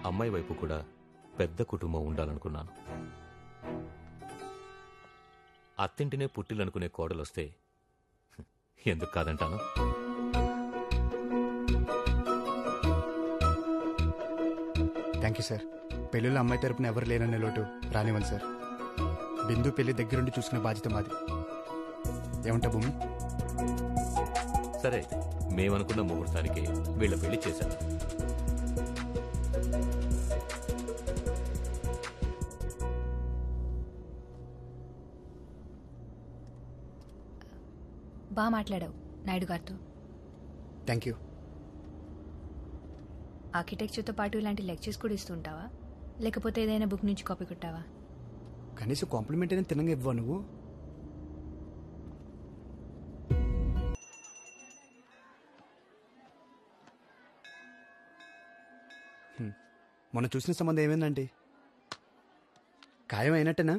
అమ్మాయి వైపు కూడా పెద్ద కుటుంబం ఉండాలనుకున్నాను. అత్తింటినే పుట్టిలనుకునే కోడలొస్తే ఎందుకు కాదంటాను. Thank you sir. పెళ్ళిలో అమ్మాయి తరపున ఎవరు లేరనే లోటు రానివ్వండి సార్. బిందు పెళ్లి దగ్గరుండి చూసుకునే బాధ్యత మాది. ఏమంటా భూమి? సరే, మేమనుకున్న ముహూర్తానికి వీళ్ళ పెళ్లి చేశాను. బాగా మాట్లాడావు నాయుడు గారితో. Thank you. ఆర్కిటెక్చర్తో పాటు ఇలాంటి లెక్చర్స్ కూడా ఇస్తుంటావా, లేకపోతే ఏదైనా బుక్ నుంచి కాపీ కొట్టావా? కనీసం కాంప్లిమెంట్ అయినా తినంగా ఇవ్వవా నువ్వు? మొన్న చూసిన సంబంధం ఏమైందండి? ఖాయం అయినట్టేనా?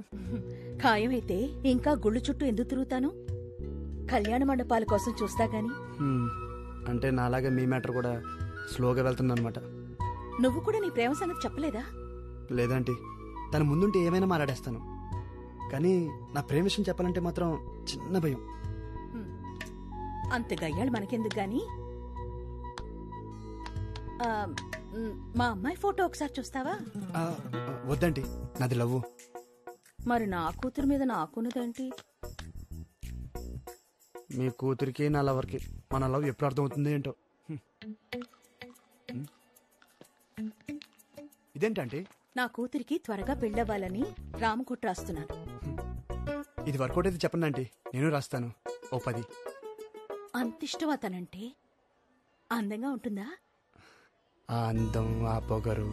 ఖాయమైతే ఇంకా గుళ్ళు చుట్టూ ఎందుకు తిరుగుతాను? కళ్యాణ మండపాల కోసం చూస్తా గాని. అంటే నాలాగా మీ మ్యాటర్ కూడా స్లోగా వెళ్తుందన్నమాట. నువ్వు కూడా నీ ప్రేమ సంగతి చెప్పలేదా? లేదంటే తన ముందుంటే ఏమైనా మాట్లాడేస్తాను, కానీ నా ప్రేమ విషయం చెప్పాలంటే మాత్రం చిన్న భయం. అంత గయ్యాళ్ళు మనకెందుకు గాని, మా అమ్మాయి ఫోటో ఒకసారి చూస్తావా? వద్దండి, నాది లవ్వు. మరి నా కూతురు మీద నాకున్నదేంటి? మీ కూతురికి నా లవర్కి మన లవ్ ఎప్పుడు అర్థమవుతుంది ఏంటో. ఇదేంటంటే నా కూతురికి త్వరగా పెళ్ళవ్వాలని రామకుట్ర రాస్తున్నాను. ఇది వర్కౌట్ అయితే చెప్పండి ఆంటీ, నేను రాస్తాను. ఓ 10. అంతిష్టం అతనంటే. అందంగా ఉంటుందా? ఆ అందం, ఆ పొగరు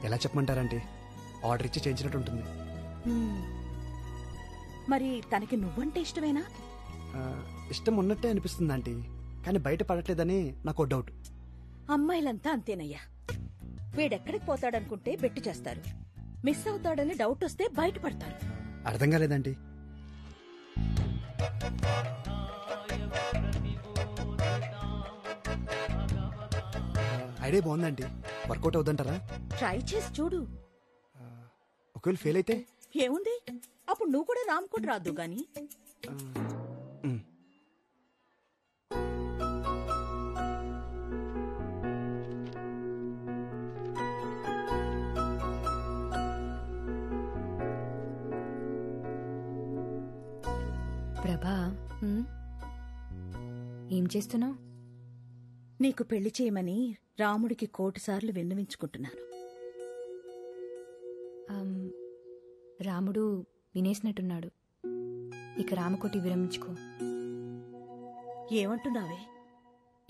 ఎలా చెప్పమంటారంటే ఆర్డర్ ఇచ్చి చేయించినట్టు ఉంటుంది. మరి తనకి నువ్వంటే ఇష్టమేనా? ఇష్టం ఉన్నట్టే అనిపిస్తుంది ఆంటీ, కానీ బయట పడట్లేదని నాకు డౌట్. అమ్మాయిలంతా అంతేనయ్యా. వీడెక్కడికి పోతాడనుకుంటే బెట్టు చేస్తారు, మిస్ అవుతాడని డౌట్ వస్తే బయటపడతారు. అర్థం కాలేదండి. ఐడియా బాగుందండి, వర్కౌట్ అవుతుంటారా? ట్రై చేసి చూడు. ఒకవేళ ఫెయిల్ అయితే ఏముంది, అప్పుడు నువ్వు కూడా రామ్కోట్ రాదు గాని. ప్రభా, ఏం చేస్తున్నావు? నీకు పెళ్లి చేయమని రాముడికి 1,000 సార్లు విన్నవించుకుంటున్నాను. రాముడు వినేసినట్టున్నాడు. ఇక రామకోటి విరమించుకో. ఏమంటున్నావే?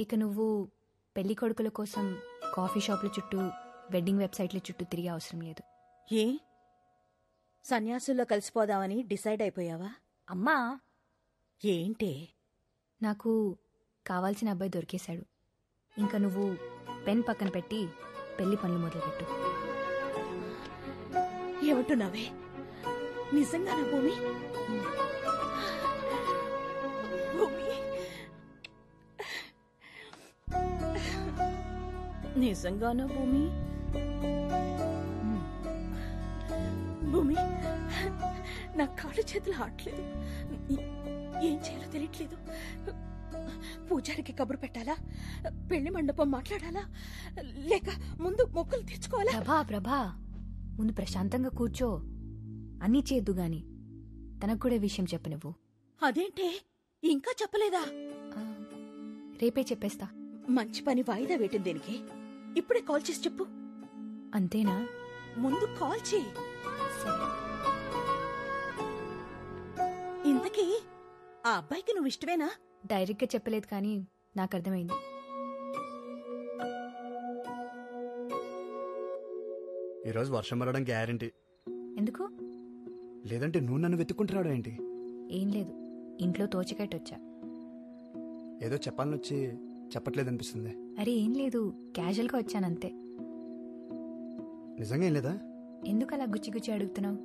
ఇక నువ్వు పెళ్లి కొడుకుల కోసం కాఫీ షాపుల చుట్టూ, వెడ్డింగ్ వెబ్సైట్ల చుట్టూ తిరిగే అవసరం లేదు. ఏ సన్యాసుల్లో కలిసిపోదామని డిసైడ్ అయిపోయావా? అమ్మా, ఏంటే? నాకు కావాల్సిన అబ్బాయి దొరికేశాడు. ఇంకా నువ్వు పెన్ పక్కన పెట్టి పెళ్లి పనులు మొదలుపెట్టు. ఏమంటున్నావే? నిజంగానా భూమి? భూమి, నిజంగానా భూమి? భూమి, నా కాళ్ళు చేతులు ఆడలేదు, ఏం చేయాలో తెలియట్లేదు. పూజారికి కబురు పెట్టాలా? పెళ్లి మండపం మాట్లాడాలా? లేక ముందు మొక్కులు తెచ్చుకోవాలా? ప్రభా, ముందు ప్రశాంతంగా కూర్చో. అన్నీ చేద్దు గాని తనకు కూడా విషయం చెప్పు నువ్వు. అదేంటే ఇంకా చెప్పలేదా? రేపే చెప్పేస్తా. మంచి పని వాయిదా వేయటం దేనికి? ఇప్పుడే కాల్ చేసి చెప్పు. అంతేనా? ముందు కాల్ చేయి. ఇంతకీ ఆ అబ్బాయికి నువ్వు ఇష్టమేనా? డైరెక్ట్గా చెప్పలేదు, కానీ నాకు అర్థమైంది. ఈరోజు వర్షం పడడం గ్యారంటీ. ఎందుకు? లేదంటే నువ్వు నన్ను వెతుక్కుంటున్నాడు ఏంటి? ఏం లేదు, ఇంట్లో తోచకట్టొచ్చా. ఏదో చెప్పాలని వచ్చి చెప్పట్లేదనిపిస్తుంది. అరే ఏం లేదు, క్యాజువల్గా వచ్చానంతే. నిజంగా ఏం లేదా? ఎందుకు అలా గుచ్చి అడుగుతున్నావు?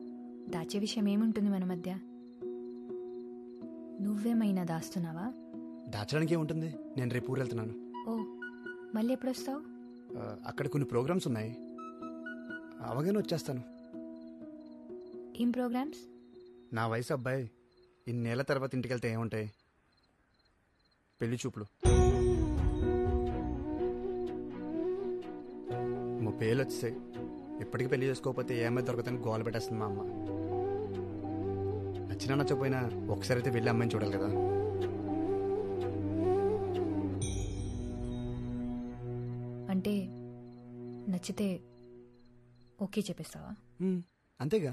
దాచే విషయం ఏముంటుంది మన మధ్య? నువ్వేమైనా దాస్తున్నావా? దాచడానికి ఏముంటుంది, నేను రేపు ఊరు వెళ్తున్నాను. ఓ మళ్ళీ ఎప్పుడు వస్తావు? అక్కడ కొన్ని ప్రోగ్రామ్స్ ఉన్నాయి, అవగానే వచ్చేస్తాను. ఏం ప్రోగ్రామ్స్? నా వయసు అబ్బాయి ఇన్నేళ్ల తర్వాత ఇంటికి వెళ్తే ఏముంటాయి? పెళ్లి చూపులు. 30 ఏళ్ళు వచ్చేసాయి, ఇప్పటికీ పెళ్లి చేసుకోకపోతే ఏమైనా దొరకదని గోల పెట్టేస్తుంది మా అమ్మ. నచ్చినా నచ్చకపోయినా ఒకసారి అయితే వెళ్ళి అమ్మాయిని చూడాలి కదా. అంటే నచ్చితే ఓకే చెప్పేస్తావా? అంతేగా.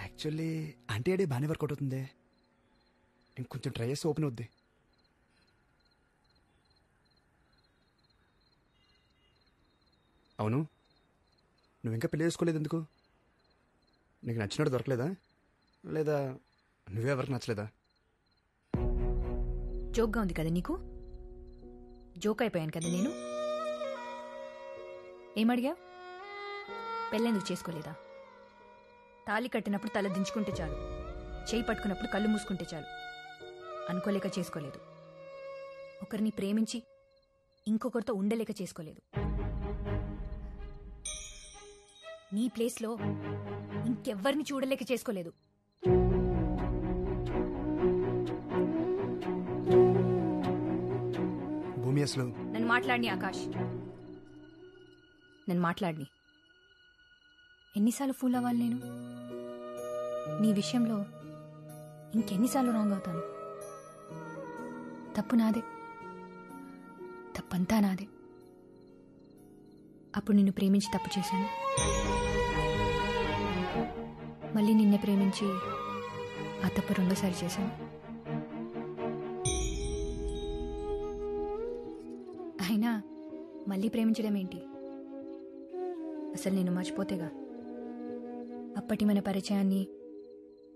యాక్చువల్లీ అంటే అడే బాగానే వర్కౌట్ అవుతుంది. ఇంకొంచెం ట్రై చేసి ఓపెన్ అవుద్ది. అవును, నువ్వు ఇంకా పెళ్లి చేసుకోలేదు ఎందుకు? నీకు నచ్చినట్టు దొరకలేదా, లేదా నువ్వే ఎవరికి నచ్చలేదా? జోక్గా ఉంది కదా నీకు? జోక్ అయిపోయాను కదా నేను. ఏమడిగా? పెళ్ళెందుకు చేసుకోలేదా? తాళి కట్టినప్పుడు తల దించుకుంటే చాలు, చేయి పట్టుకున్నప్పుడు కళ్ళు మూసుకుంటే చాలు అనుకోలేక చేసుకోలేదు. ఒకరిని ప్రేమించి ఇంకొకరితో ఉండలేక చేసుకోలేదు. నీ ప్లేస్లో ఇంకెవ్వరిని చూడలేక చేసుకోలేదు. భూమి అసలు నన్ను మాట్లాడిని ఆకాష్, నన్ను మాట్లాడిని. ఎన్నిసార్లు ఫూల్ అవ్వాలి నేను? నీ విషయంలో ఇంకెన్నిసార్లు రాంగ్ అవుతాను? తప్పు నాదే, తప్పంతా నాదే. అప్పుడు నిన్ను ప్రేమించి తప్పు చేశాను, మళ్ళీ నిన్నే ప్రేమించి ఆ తప్పు రెండోసారి చేశాను. అయినా మళ్ళీ ప్రేమించడం ఏంటి? అసలు నేను మర్చిపోతేగా. అప్పటి మన పరిచయాన్ని,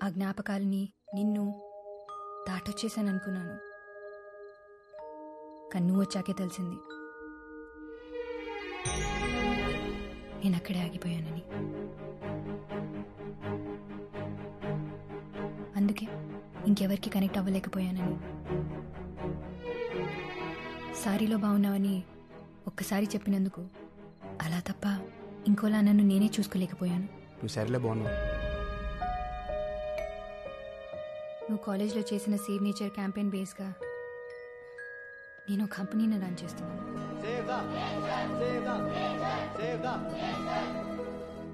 ఆ జ్ఞాపకాలని, నిన్ను దాటొచ్చేసాననుకున్నాను. కానీ నువ్వు వచ్చాకే తెలిసింది నేను అక్కడే ఆగిపోయానని. అందుకే ఇంకెవరికి కనెక్ట్ అవ్వలేకపోయానని. సారీలో బాగున్నావని ఒక్కసారి చెప్పినందుకు అలా తప్ప ఇంకోలా నన్ను నేనే చూసుకోలేకపోయాను. నువ్వు సరేలే బాగున్నావు. నువ్వు కాలేజ్లో చేసిన సేవ్ నేచర్ క్యాంపెయిన్ బేస్గా నేను కంపెనీని రన్ చేస్తున్నాను.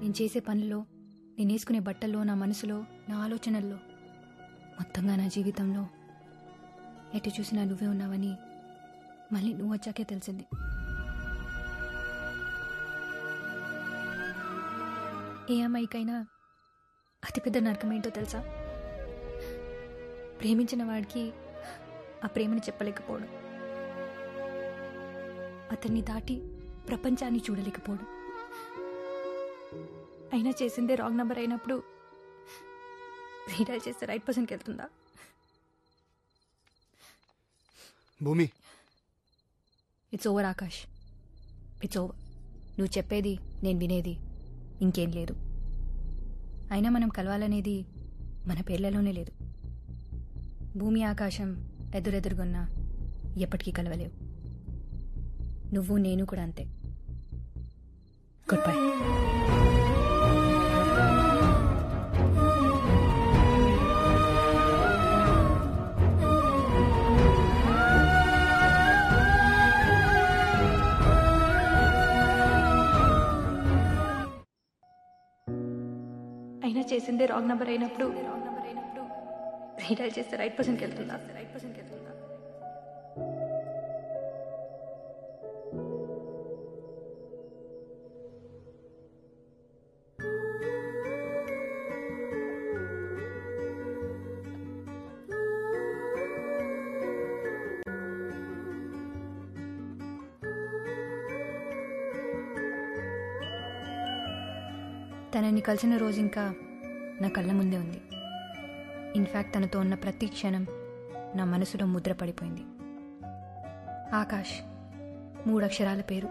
నేను చేసే పనుల్లో, నేను వేసుకునే బట్టల్లో, నా మనసులో, నా ఆలోచనల్లో, మొత్తంగా నా జీవితంలో ఎటు చూసినా నువ్వే ఉన్నావని మళ్ళీ నువ్వు వచ్చాకే తెలిసింది. ఏ అమ్మాయికైనా అతిపెద్ద నరకం ఏంటో తెలుసా? ప్రేమించిన వాడికి ఆ ప్రేమని చెప్పలేకపోవడం, అతన్ని దాటి ప్రపంచాన్ని చూడలేకపోవడం. అయినా చేసిందే రాంగ్ నంబర్ అయినప్పుడు రీడైల్ చేస్తే రైట్ పర్సన్కి వెళ్తుందా? భూమి, it's over Akash, it's over. నువ్వు చెప్పేది, నేను వినేది ఇంకేం లేదు. అయినా మనం కలవాలనేది మన పేర్లలోనే లేదు. భూమి ఆకాశం ఎదురెదురుగున్నా ఎప్పటికీ కలవలేవు. నువ్వు నేను కూడా అంతే. Good bye. అయినా చేసిందే రాంగ్ నంబర్ అయినప్పుడు రీడైల్ చేస్తే రైట్ పర్సన్కి వెళ్తుందా? తనని కలిసిన రోజు ఇంకా నా కళ్ళ ముందే ఉంది. ఇన్ఫ్యాక్ట్ తనతో ఉన్న ప్రతి క్షణం నా మనసులో ముద్ర పడిపోయింది. ఆకాష్, 3 అక్షరాల పేరు,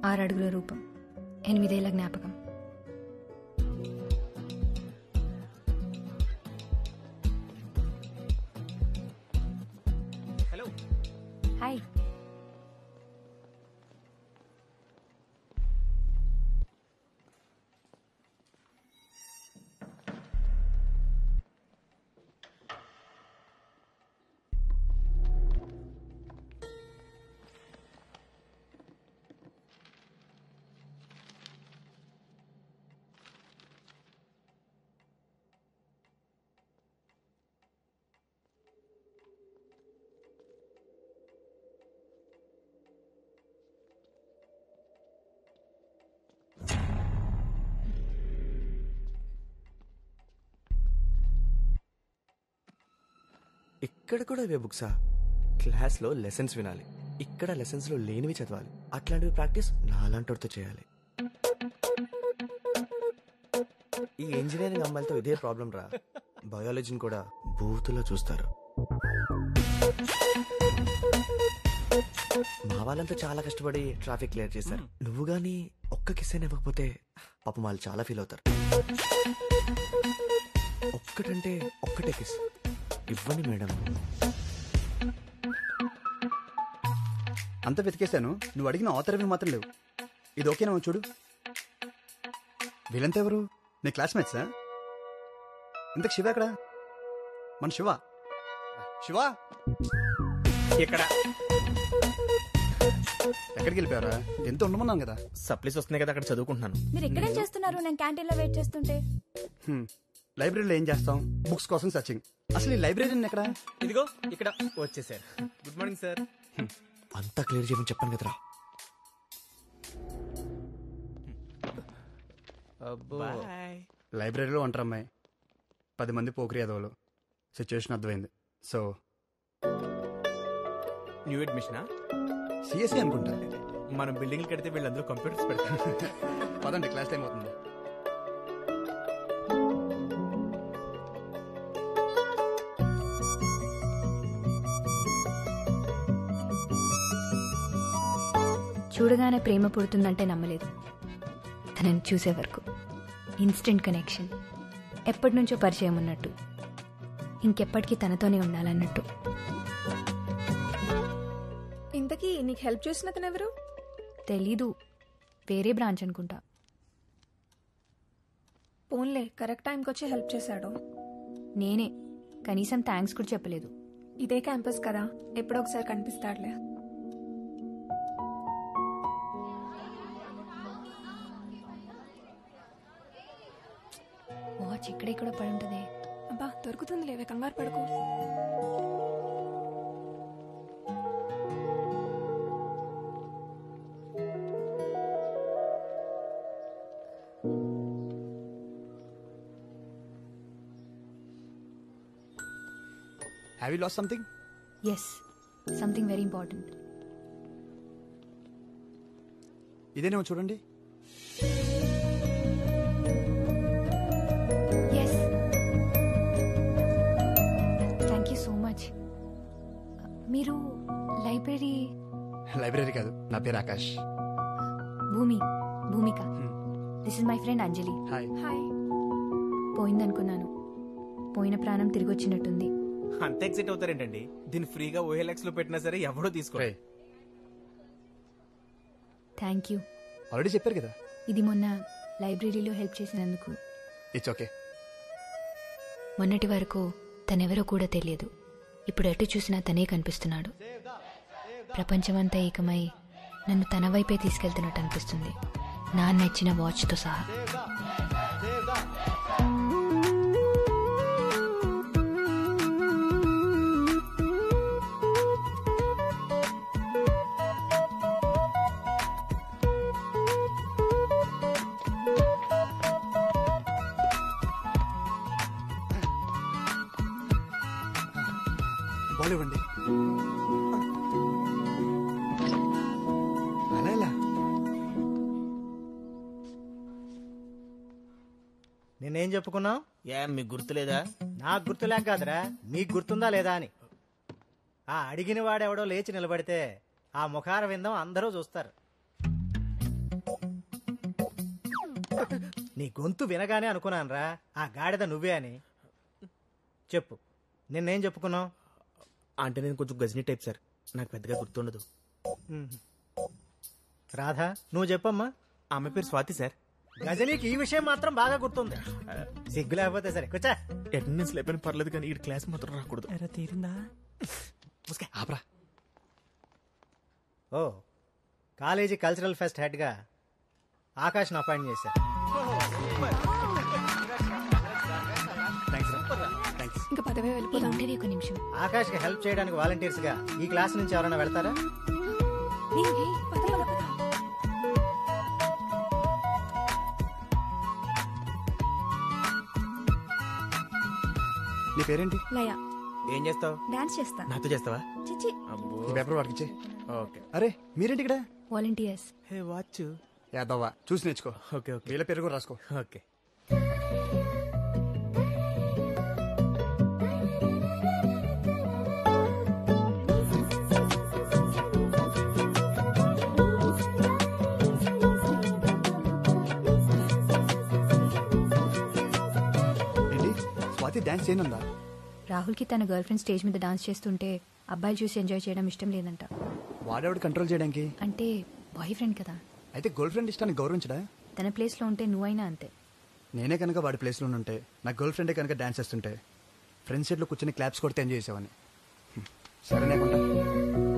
6 అడుగుల రూపం, 8 ఏళ్ల జ్ఞాపకం. హాయ్. ఇక్కడ కూడా ఇవే బుక్సా? క్లాస్లో లెసన్స్ వినాలి, ఇక్కడ లెసన్స్లో లేనివి చదవాలి. అట్లాంటివి ప్రాక్టీస్ నాలాంటితో చేయాలి. ఈ ఇంజనీరింగ్ అమ్మాయిలతో ఇదే ప్రాబ్లం రా. బయాలజీని కూడా బూతులో చూస్తారు. మా వాళ్ళంతా చాలా కష్టపడి ట్రాఫిక్ క్లియర్ చేశారు. నువ్వు గానీ ఒక్క కిస్ అయినా ఇవ్వకపోతే పాపం వాళ్ళు చాలా ఫీల్ అవుతారు. ఒక్కటంటే ఒక్కటే కిస్ ఇవ్వండి మేడం. అంత వెతికేశాను, నువ్వు అడిగిన ఆథర్వి మాత్రం లేవు. ఇది ఓకేనా చూడు. వీళ్ళంతా ఎవరు? నీ క్లాస్మేట్సా? ఇంతకు శివ ఎక్కడ? మన శివ శివ ఇక్కడ ఎక్కడికి వెళ్ళిపోయారా? ఎంత ఉండమన్నాను కదా. సప్లీస్ వస్తున్నాయి కదా, అక్కడ చదువుకుంటున్నాను. మీరు ఎక్కడేం చేస్తున్నారు? నేను క్యాంటీన్ లో వెయిట్ చేస్తుంటే. లైబ్రరీలో ఏం చేస్తాం? బుక్స్ కోసం సర్చింగ్. అసలు ఈ లైబ్రరీ ఎక్కడ? ఇదిగో ఇక్కడ వచ్చేసారు. Good morning sir. అంతా క్లియర్ చేయమని చెప్పాను కదరా. లైబ్రరీలో ఉంటారు అమ్మాయి, 10 మంది పోకరి ఎదవలు. సిచ్యువేషన్ అర్థమైంది. So new అడ్మిషనా? సిఎస్సి అనుకుంటా. మనం బిల్డింగ్ కడితే వీళ్ళందరూ కంప్యూటర్స్ పెడతారు. పదండి, క్లాస్ టైం అవుతుంది. చూడగానే ప్రేమ పుడుతుందంటే నమ్మలేదు. తనని చూసే వరకు ఇన్స్టెంట్ కనెక్షన్. ఎప్పటి నుంచో పరిచయం ఉన్నట్టు, ఇంకెప్పటికీ తనతోనే ఉండాలన్నట్టు. ఇంతకీ నీకు హెల్ప్ చేసిన అతను ఎవరు? తెలీదు, వేరే బ్రాంచ్ అనుకుంటా. పోన్లే, కరెక్ట్ టైంకి వచ్చి హెల్ప్ చేశాడు. నేనే, కనీసం థ్యాంక్స్ కూడా చెప్పలేదు. ఇదే క్యాంపస్ కదా, ఎప్పుడో ఒకసారి కనిపిస్తాడులే. వాచ్ ఇక్కడే కూడా పడి ఉంటుంది. అబ్బా, దొరుకుతుంది లేవే, కంగారు పడుకో. Have you lost something? Yes, something very important. ఇదేనేమో చూడండి. Yes, thank you so much. మీరు లైబ్రరీ కాదు, నా పేరు Akash. Bhumika. This is my friend Anjali. Hi. Hi. పోయిందనుకున్నాను, పోయిన ప్రాణం తిరిగి వచ్చినట్టుంది. అంత ఎక్సైట్ అవుతారేంటండి? దీన్ని ఫ్రీగా OLX లో పెట్టినా సరే ఎవడో తీసుకో. Thank you. ఆల్రెడీ చెప్పారు కదా. ఇది మొన్న లైబ్రరీలో హెల్ప్ చేసినందుకు. It's okay. మొన్నటి వరకు తనెవరో కూడా తెలియదు. ఇప్పుడు ఎటు చూసినా తనే కనిపిస్తున్నాడు. ప్రపంచమంతా ఏకమై నన్ను తన వైపే తీసుకెళ్తున్నట్టు అనిపిస్తుంది, నా నచ్చిన వాచ్తో సహా. బాలేవండి అలా ఎలా? నేనేం చెప్పుకున్నావు? మీకు గుర్తులేదా? నాకు గుర్తులేక కాదురా, మీకు గుర్తుందా లేదా అని. ఆ అడిగిన వాడెవడో లేచి నిలబడితే ఆ ముఖార విందం అందరూ చూస్తారు. నీ గొంతు వినగానే అనుకున్నానురా ఆ గాడిద నువ్వే అని. చెప్పు, నిన్నేం చెప్పుకున్నావు? అంటే నేను కొంచెం గజనీ టైప్ సార్, నాకు పెద్దగా గుర్తుండదు. రాధా నువ్వు చెప్పమ్మా. ఆమె పేరు స్వాతి సార్. గజనీకి ఈ విషయం మాత్రం బాగా గుర్తుంది. సిగ్గు లేకపోతే సరే కూర్చో. అటెండెన్స్ లేకపోయినా పర్లేదు కానీ ఈ క్లాస్ మాత్రం రాకూడదు. తీరిందా? ఆపరా. ఓ కాలేజీ కల్చరల్ ఫెస్ట్ హెడ్గా ఆకాష్ను అపాయింట్ చేశారు. ఇంకా పదవే వెళ్ళిపోదాం. ఉండేది ఒక నిమిషం. ఆకాష్కి హెల్ప్ చేయడానికి వాలంటీర్స్ గా ఈ క్లాస్ నుంచి ఎవరైనా వెళ్తారా? నీ పేరేంటి? లయ. ఏం చేస్తావు? డాన్స్ చేస్తా. నాతో చేస్తావా? చిచి. ఈ పేపర్ వాడికి ఇచ్చే. ఓకే. అరే మీరేంటి ఇక్కడ? వాలంటీర్స్. Hey watch. యాదవ్వా చూసి నేర్చుకో. Okay okay. వీళ్ళ పేరు కూడా రాసుకో. ఓకే. ఏంటి స్వాతి డాన్స్ చేయనుందా? రాహుల్కి తన గర్ల్ ఫ్రెండ్ స్టేజ్ మీద డాన్స్ చేస్తుంటే అబ్బాయిలు చూసి ఎంజాయ్ చేయడం ఇష్టం లేదంట. వాడేవాడు కంట్రోల్ చేయడానికి? అంటే బాయ్ ఫ్రెండ్ కదా. అయితే గర్ల్ ఫ్రెండ్ ఇష్టాన్ని గౌరవించడా? తన ప్లేస్లో ఉంటే నువ్వైనా అంతే. నేనే కనుక వాడి ప్లేస్లో ఉంటే నా గర్ల్ ఫ్రెండే కనుక డాన్స్ చేస్తుంటే ఫ్రెండ్స్ సీట్లో కూర్చొని క్లాప్స్ కొడితే ఎంజాయ్ చేసేవాడిని. సరేనే కొంటా.